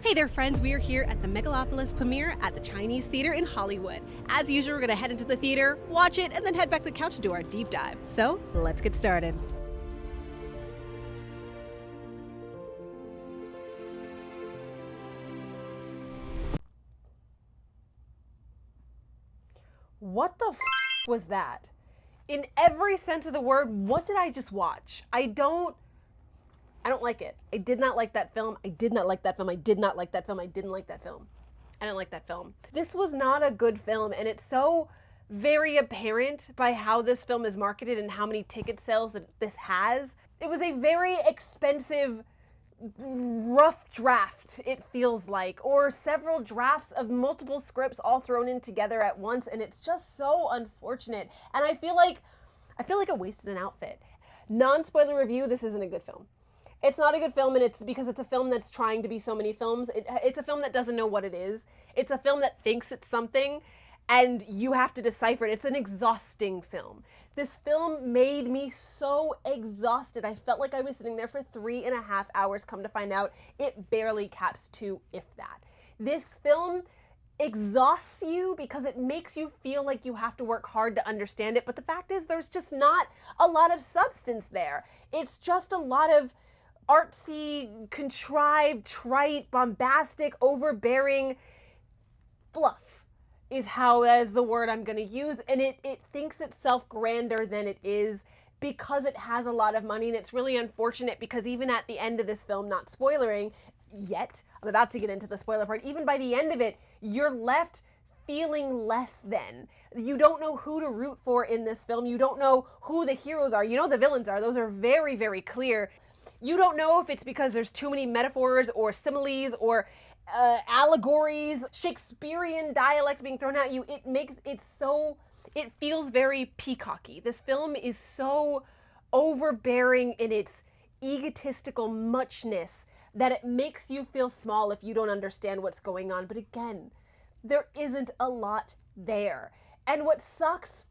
Hey there, friends. We are here at the Megalopolis premiere at the Chinese Theater in Hollywood. As usual, we're going to head into the theater, watch it, and then head back to the couch to do our deep dive. So, let's get started. What the was that? In every sense of the word, what did I just watch? I don't like it. I did not like that film. I did not like that film. I did not like that film. I didn't like that film. I didn't like that film. This was not a good film, and it's so very apparent by how this film is marketed and how many ticket sales that this has. It was a very expensive, rough draft, it feels like, or several drafts of multiple scripts all thrown in together at once, and it's just so unfortunate. And I feel like I wasted an outfit. Non-spoiler review, this isn't a good film. It's not a good film, and it's because it's a film that's trying to be so many films. It's a film that doesn't know what it is. It's a film that thinks it's something, and you have to decipher it. It's an exhausting film. This film made me so exhausted. I felt like I was sitting there for 3.5 hours. Come to find out, it barely caps 2, if that. This film exhausts you because it makes you feel like you have to work hard to understand it, but the fact is there's just not a lot of substance there. It's just a lot of artsy, contrived, trite, bombastic, overbearing fluff is the word I'm going to use, and it thinks itself grander than it is because it has a lot of money, and it's really unfortunate because even at the end of this film, not spoilering yet, I'm about to get into the spoiler part, even by the end of it, you're left feeling less than. You don't know who to root for in this film. You don't know who the heroes are. You know the villains are. Those are very, very clear. You don't know if it's because there's too many metaphors or similes or allegories, Shakespearean dialect being thrown at you. It feels very peacocky. This film is so overbearing in its egotistical muchness that it makes you feel small if you don't understand what's going on. But again, there isn't a lot there. And what sucks,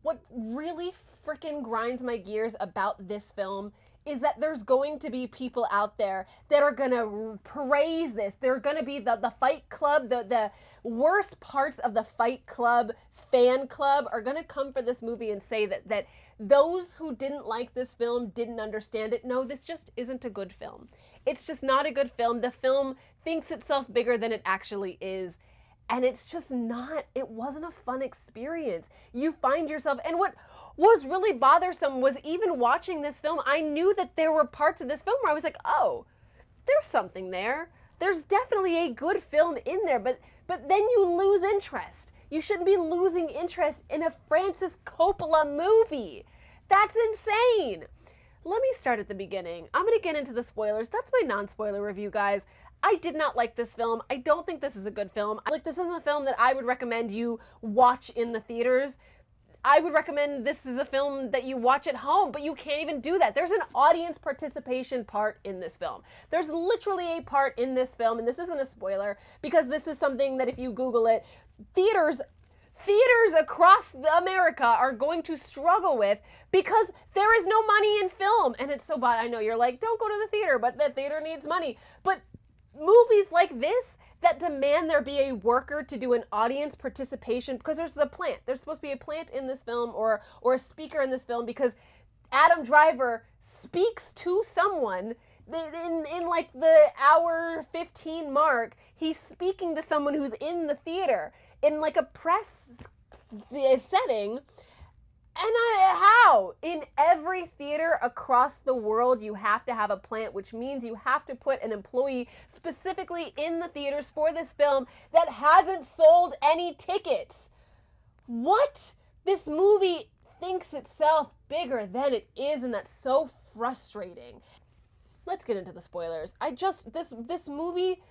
what really freaking grinds my gears about this film is that there's going to be people out there that are gonna praise this. They're gonna be the Fight Club, the worst parts of the Fight Club fan club are gonna come for this movie and say that those who didn't like this film didn't understand it. No, this just isn't a good film. It's just not a good film. The film thinks itself bigger than it actually is. And it's just not, it wasn't a fun experience. You find yourself, and what was really bothersome was even watching this film, I knew that there were parts of this film where I was like, oh, there's something there. There's definitely a good film in there, but then you lose interest. You shouldn't be losing interest in a Francis Coppola movie. That's insane. Let me start at the beginning. I'm going to get into the spoilers. That's my non-spoiler review, guys. I did not like this film. I don't think this is a good film. This isn't a film that I would recommend you watch in the theaters. I would recommend this is a film that you watch at home, but you can't even do that. There's an audience participation part in this film. There's literally a part in this film, and this isn't a spoiler, because this is something that if you Google it, theaters across America are going to struggle with because there is no money in film. And it's so bad. I know you're like, don't go to the theater, but the theater needs money. But movies like this that demand there be a worker to do an audience participation, because there's a plant. There's supposed to be a plant in this film or a speaker in this film because Adam Driver speaks to someone in like the hour 15 mark. He's speaking to someone who's in the theater in like a press setting. And how? In every theater across the world, you have to have a plant, which means you have to put an employee specifically in the theaters for this film that hasn't sold any tickets. What? This movie thinks itself bigger than it is, and that's so frustrating. Let's get into the spoilers. This movie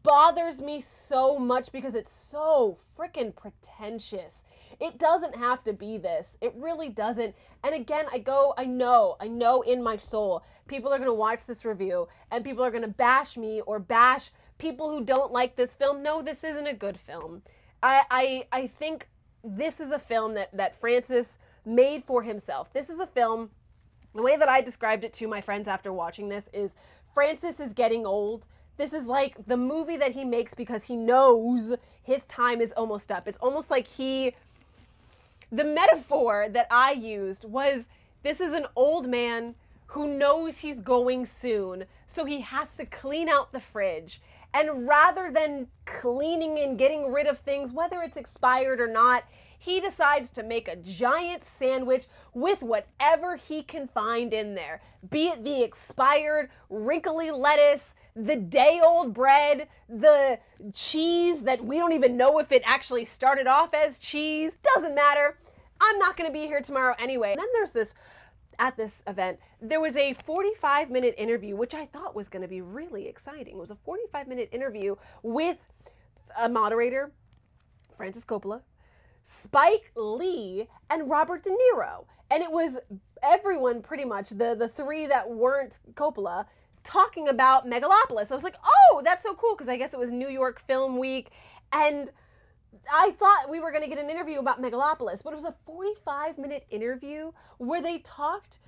bothers me so much because it's so freaking pretentious. It doesn't have to be this. It really doesn't. And again, I know in my soul, people are going to watch this review and people are going to bash me or bash people who don't like this film. No, this isn't a good film. I think this is a film that Francis made for himself. This is a film, the way that I described it to my friends after watching this is Francis is getting old. This is like the movie that he makes because he knows his time is almost up. It's almost like the metaphor that I used was, this is an old man who knows he's going soon, so he has to clean out the fridge. And rather than cleaning and getting rid of things, whether it's expired or not, he decides to make a giant sandwich with whatever he can find in there. Be it the expired, wrinkly lettuce, the day-old bread, the cheese that we don't even know if it actually started off as cheese. Doesn't matter. I'm not going to be here tomorrow anyway. And then there's this, at this event, there was a 45-minute interview, which I thought was going to be really exciting. It was a 45-minute interview with a moderator, Francis Coppola, Spike Lee, and Robert De Niro. And it was everyone, pretty much, the three that weren't Coppola, talking about Megalopolis. I was like, oh, that's so cool, because I guess it was New York Film Week, and I thought we were going to get an interview about Megalopolis, but it was a 45-minute interview where they talked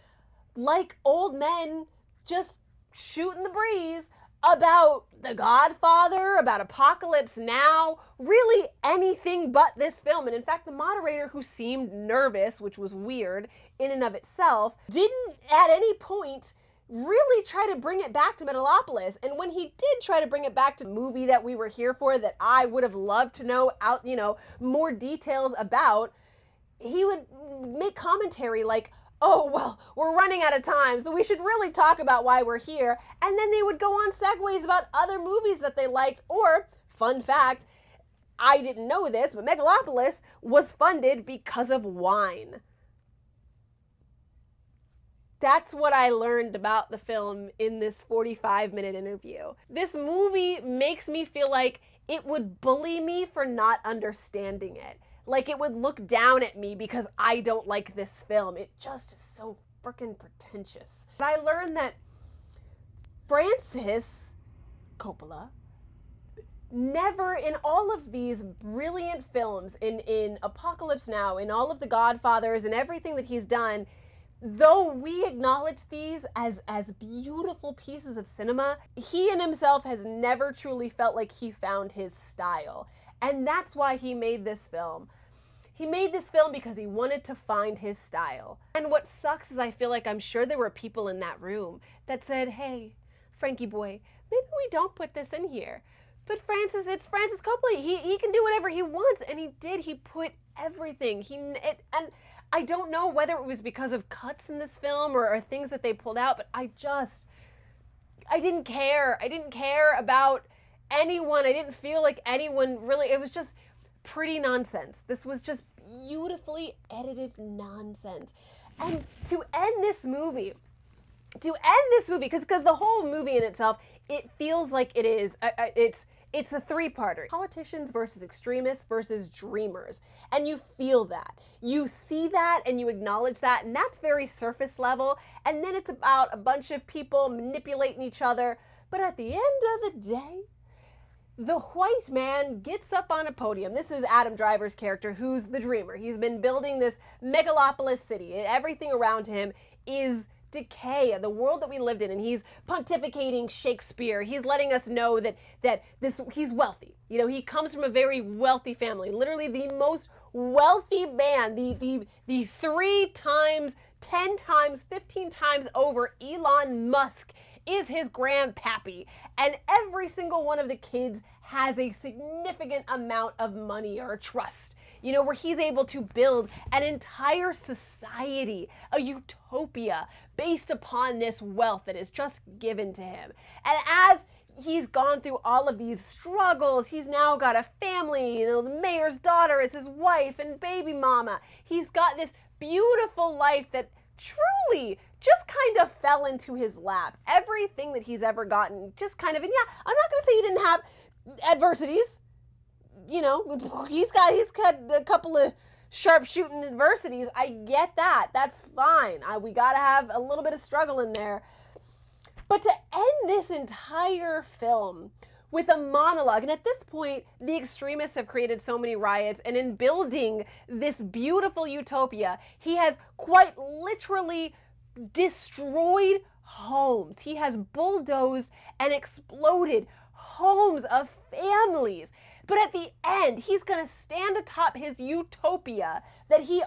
like old men just shooting the breeze about The Godfather, about Apocalypse Now, really anything but this film. And in fact, the moderator, who seemed nervous, which was weird in and of itself, didn't at any point really try to bring it back to Megalopolis. And when he did try to bring it back to the movie that we were here for, that I would have loved to know more details about, he would make commentary like, oh, well, we're running out of time, so we should really talk about why we're here. And then they would go on segues about other movies that they liked. Or, fun fact, I didn't know this, but Megalopolis was funded because of wine. That's what I learned about the film in this 45-minute interview. This movie makes me feel like it would bully me for not understanding it. Like it would look down at me because I don't like this film. It just is so freaking pretentious. But I learned that Francis Coppola never, in all of these brilliant films, in Apocalypse Now, in all of The Godfathers, and everything that he's done, though we acknowledge these as beautiful pieces of cinema, he in himself has never truly felt like he found his style. And that's why he made this film. He made this film because he wanted to find his style. And what sucks is I feel like I'm sure there were people in that room that said, hey, Frankie boy, maybe we don't put this in here. But Francis, it's Francis Coppola. He can do whatever he wants. And he did. He put everything. And I don't know whether it was because of cuts in this film or things that they pulled out, but I didn't care. I didn't care about anyone. I didn't feel like anyone really, it was just pretty nonsense. This was just beautifully edited nonsense. And to end this movie, because the whole movie in itself, it feels like it is, it's a three-parter. Politicians versus extremists versus dreamers. And you feel that. You see that and you acknowledge that, and that's very surface level. And then it's about a bunch of people manipulating each other. But at the end of the day, the white man gets up on a podium. This is Adam Driver's character, who's the dreamer. He's been building this megalopolis city, and everything around him is decay, the world that we lived in, and he's pontificating Shakespeare. He's letting us know that he's wealthy. You know, he comes from a very wealthy family, literally the most wealthy man, the 3 times, 10 times, 15 times over Elon Musk is his grandpappy, and every single one of the kids has a significant amount of money or trust, you know, where he's able to build an entire society, a utopia based upon this wealth that is just given to him. And as he's gone through all of these struggles, he's now got a family, you know, the mayor's daughter is his wife and baby mama. He's got this beautiful life that truly just kind of fell into his lap. Everything that he's ever gotten just kind of, and yeah, I'm not going to say he didn't have adversities. You know, he's got a couple of sharpshooting adversities. I get that. That's fine. We got to have a little bit of struggle in there. But to end this entire film with a monologue, and at this point, the extremists have created so many riots, and in building this beautiful utopia, he has quite literally destroyed homes. He has bulldozed and exploded homes of families. But at the end, he's going to stand atop his utopia that he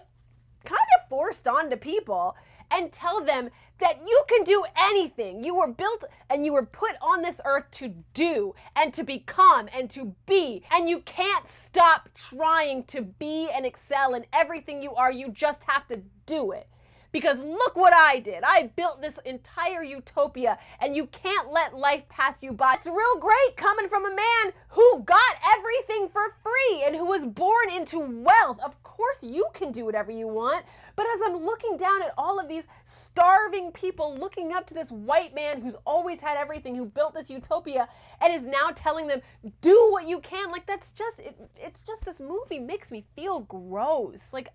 kind of forced onto people and tell them that you can do anything. You were built and you were put on this earth to do and to become and to be. And you can't stop trying to be and excel in everything you are. You just have to do it. Because look what I did. I built this entire utopia and you can't let life pass you by. It's real great coming from a man who got everything for free and who was born into wealth. Of course you can do whatever you want. But as I'm looking down at all of these starving people looking up to this white man who's always had everything, who built this utopia and is now telling them, do what you can. Like that's just, it's just this movie makes me feel gross. Like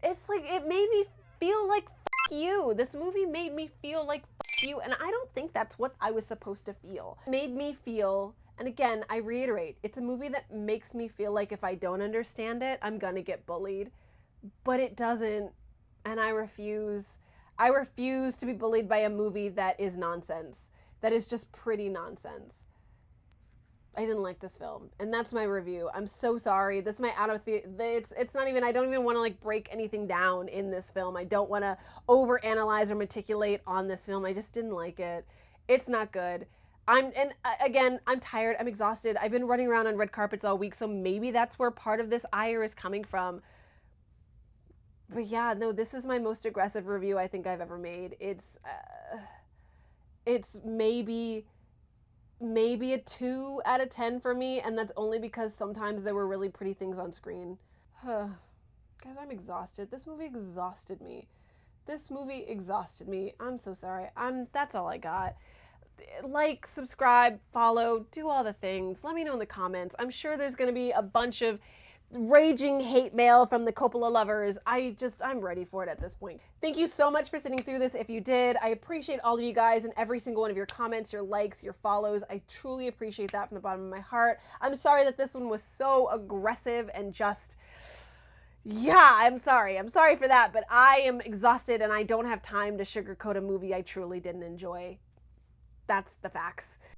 it's like, it made me feel like f you. This movie made me feel like f you, and I don't think that's what I was supposed to feel. It made me feel, and again, I reiterate, it's a movie that makes me feel like if I don't understand it, I'm gonna get bullied. But it doesn't, and I refuse. I refuse to be bullied by a movie that is nonsense. That is just pretty nonsense. I didn't like this film, and that's my review. I'm so sorry. This is my out of it's not even, I don't even want to like break anything down in this film. I don't want to overanalyze or meticulate on this film. I just didn't like it. It's not good. Again, I'm tired. I'm exhausted. I've been running around on red carpets all week, so maybe that's where part of this ire is coming from. But yeah, no, this is my most aggressive review I think I've ever made. It's maybe a 2 out of 10 for me, and that's only because sometimes there were really pretty things on screen. Guys, I'm exhausted. This movie exhausted me. I'm so sorry. That's all I got. Like, subscribe, follow, do all the things. Let me know in the comments. I'm sure there's going to be a bunch of raging hate mail from the Coppola lovers. I'm ready for it at this point. Thank you so much for sitting through this. If you did, I appreciate all of you guys and every single one of your comments, your likes, your follows. I truly appreciate that from the bottom of my heart. I'm sorry that this one was so aggressive and just, yeah, I'm sorry. I'm sorry for that, but I am exhausted and I don't have time to sugarcoat a movie I truly didn't enjoy. That's the facts.